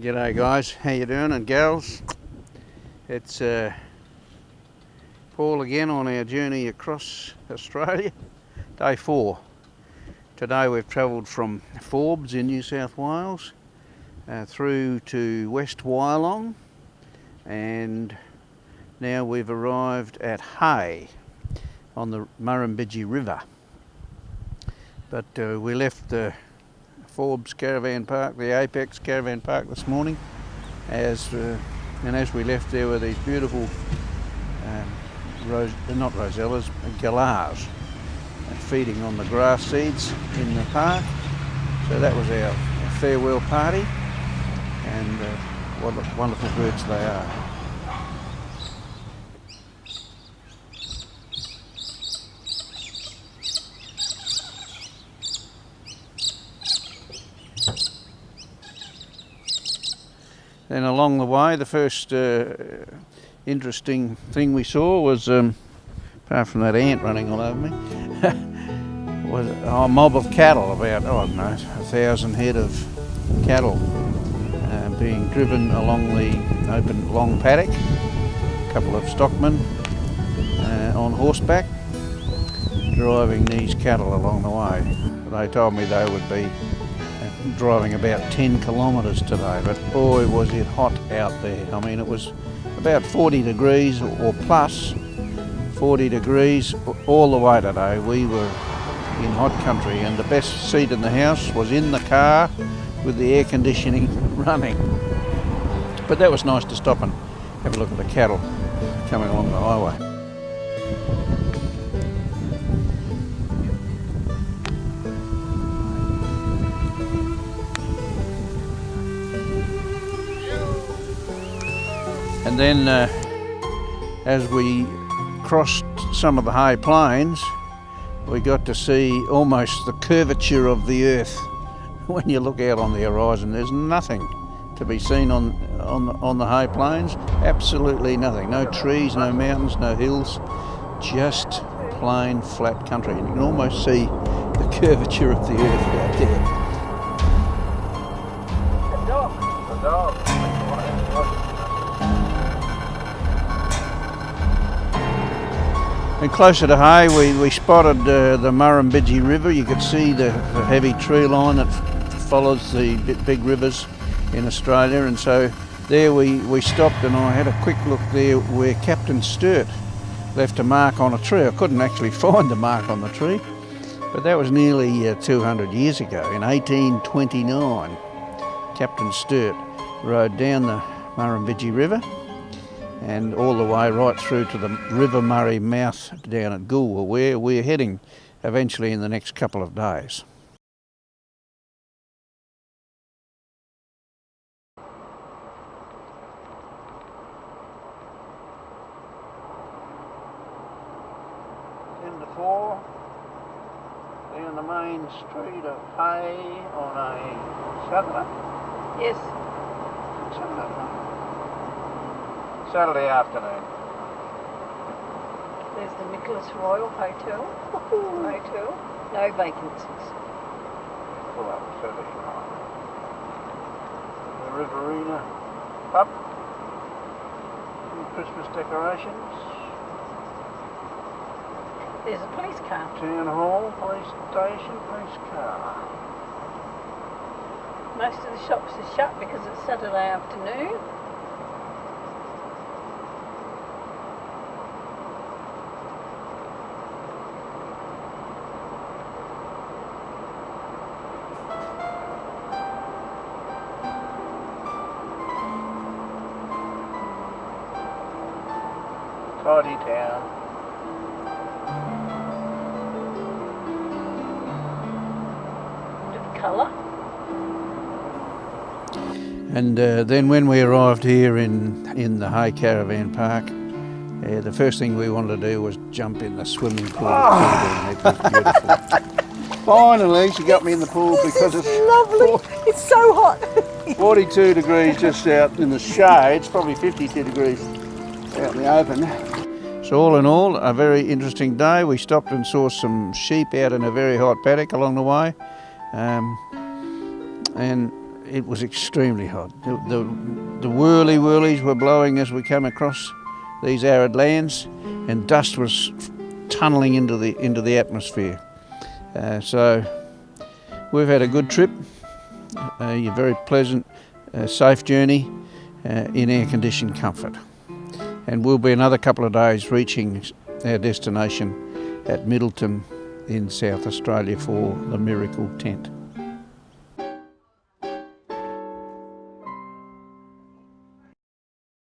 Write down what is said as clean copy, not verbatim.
G'day guys, how you doing, and gals? It's Paul again on our journey across Australia, day 4. Today we've travelled from Forbes in New South Wales through to West Wyalong, and now we've arrived at Hay on the Murrumbidgee River. But we left the Forbes caravan park, the Apex caravan park, this morning, and as we left there were these beautiful not rosellas, Galahs, feeding on the grass seeds in the park. So that was our farewell party, and what wonderful birds they are. Then along the way, the first interesting thing we saw was, apart from that ant running all over me, was a mob of cattle, about, I don't know, 1,000 head of cattle being driven along the open long paddock. A couple of stockmen on horseback driving these cattle along the way. They told me they would be driving about 10 kilometres today, but boy was it hot out there. I mean, it was about 40 degrees or plus 40 degrees all the way today. We were in hot country, and the best seat in the house was in the car with the air conditioning running. But that was nice to stop and have a look at the cattle coming along the highway. And then as we crossed some of the high plains, we got to see almost the curvature of the earth. When you look out on the horizon, there's nothing to be seen on the high plains, absolutely nothing. No trees, no mountains, no hills, just plain flat country. And you can almost see the curvature of the earth out there. The dog. And closer to Hay, we spotted the Murrumbidgee River. You could see the heavy tree line that follows the big rivers in Australia, and so there we stopped, and I had a quick look there where Captain Sturt left a mark on a tree. I couldn't actually find the mark on the tree, but that was nearly 200 years ago. In 1829, Captain Sturt rode down the Murrumbidgee River and all the way right through to the River Murray mouth down at Galahs, where we're heading eventually in the next couple of days. Down the main street of Hay on a Saturday. Yes. Saturday afternoon. There's the Nicholas Royal Hotel. Hotel. No vacancies. Full up Saturday night. The Riverina pub. Some Christmas decorations. There's a police car. Town hall, police station, police car. Most of the shops are shut because it's Saturday afternoon. Tidy town. Colour. And then when we arrived here in the Hay Caravan Park, the first thing we wanted to do was jump in the swimming pool. It was beautiful. Finally, she got me in the pool because it's lovely. It's so hot. 42 degrees just out in the shade. It's probably 52 degrees out in the open. So all in all, a very interesting day. We stopped and saw some sheep out in a very hot paddock along the way. And it was extremely hot. The whirlies were blowing as we came across these arid lands, and dust was tunnelling into the atmosphere. So we've had a good trip, a very pleasant, safe journey in air-conditioned comfort. And we'll be another couple of days reaching our destination at Middleton in South Australia for the Miracle Tent.